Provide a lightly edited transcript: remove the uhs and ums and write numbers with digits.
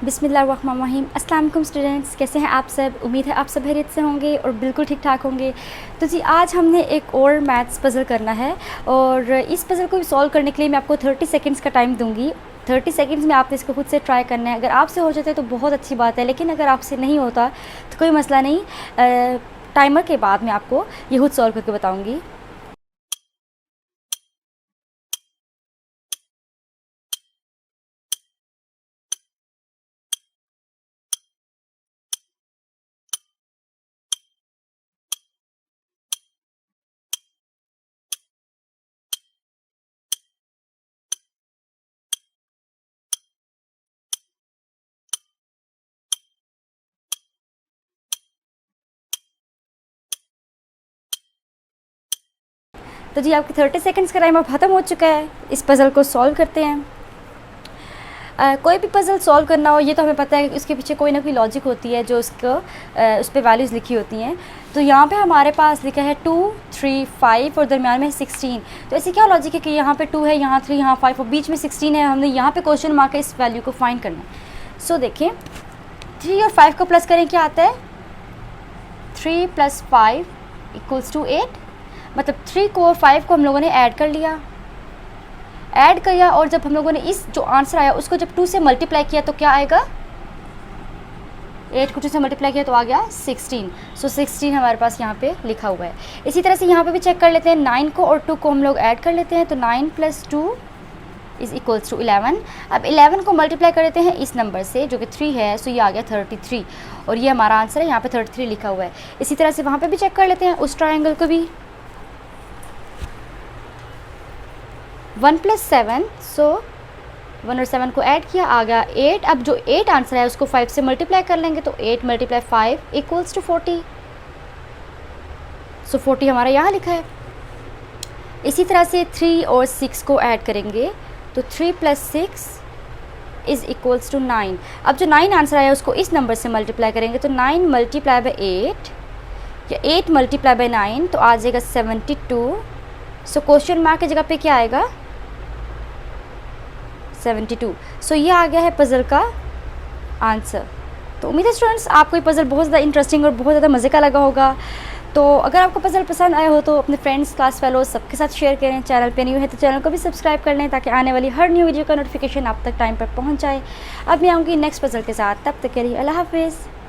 बिस्मिल्लाहिर्रहमानिर्रहीम। अस्सलाम वालेकुम स्टूडेंट्स, कैसे हैं आप सब। उम्मीद है आप सब खैरियत से होंगे और बिल्कुल ठीक ठाक होंगे। तो जी आज हमने एक और मैथ्स पज़ल करना है और इस पज़ल को सॉल्व करने के लिए मैं आपको 30 सेकंड्स का टाइम दूंगी। 30 सेकंड्स में आपने इसको खुद से ट्राई करना है। अगर आपसे हो जाता है तो बहुत अच्छी बात है, लेकिन अगर आपसे नहीं होता तो कोई मसला नहीं। टाइमर के बाद मैं आपको ये खुद सॉल्व करके बताऊँगी। तो जी आपकी 30 सेकंड्स का टाइम अब ख़त्म हो चुका है। इस पज़ल को सॉल्व करते हैं। कोई भी पज़ल सॉल्व करना हो ये तो हमें पता है कि उसके पीछे कोई ना कोई लॉजिक होती है जो उसको उस पर वैल्यूज़ लिखी होती हैं। तो यहाँ पे हमारे पास लिखा है 2, 3, 5 और दरम्यान में 16। तो ऐसे क्या लॉजिक है कि यहाँ पे 2 है, यहाँ 3, यहाँ 5 और बीच में 16 है। हमने यहाँ पे क्वेश्चन मार्क है, इस वैल्यू को फाइंड करना है। सो देखें 3 और 5 को प्लस करें, क्या आता है 3 + 5 = 8। मतलब 3 को और 5 को हम लोगों ने ऐड कर लिया और जब हम लोगों ने इस जो आंसर आया उसको जब 2 से मल्टीप्लाई किया तो क्या आएगा, 8 को 2 से मल्टीप्लाई किया तो आ गया 16। सो 16 हमारे पास यहाँ पे लिखा हुआ है। इसी तरह से यहाँ पे भी चेक कर लेते हैं। 9 को और 2 को हम लोग ऐड कर लेते हैं तो 9 + 2 = 11। अब 11 को मल्टीप्लाई कर देते हैं इस नंबर से जो कि 3 है। सो ये आ गया 33 और ये हमारा आंसर है। यहाँ पे 33 लिखा हुआ है। इसी तरह से वहाँ पे भी चेक कर लेते हैं उस ट्रायंगल को भी। 1 + 7, सो 1 और 7 को ऐड किया, आ गया 8। अब जो 8 आंसर है उसको 5 से मल्टीप्लाई कर लेंगे तो 8 × 5 = 40। सो 40 हमारा यहाँ लिखा है। इसी तरह से 3 और 6 को ऐड करेंगे तो 3 + 6 = 9। अब जो 9 आंसर आया उसको इस नंबर से मल्टीप्लाई करेंगे तो 9 × 8 या 8 × 9 तो आ जाएगा 72। सो क्वेश्चन मार्क की जगह पे क्या आएगा 72। सो ये आ गया है पज़ल का आंसर। तो उम्मीद है स्टूडेंट्स आपको ये पज़ल बहुत ज़्यादा इंटरेस्टिंग और बहुत ज़्यादा मज़े का लगा होगा। तो अगर आपको पज़ल पसंद आया हो तो अपने फ्रेंड्स, क्लास फेलोज सबके साथ शेयर करें। चैनल पे न्यू है तो चैनल को भी सब्सक्राइब कर लें ताकि आने वाली हर न्यू वीडियो का नोटिफिकेशन आप तक टाइम पर पहुंच जाए। अब मैं आऊँगी नेक्स्ट पज़ल के साथ, तब तक के लिए अल्लाह हाफिज़।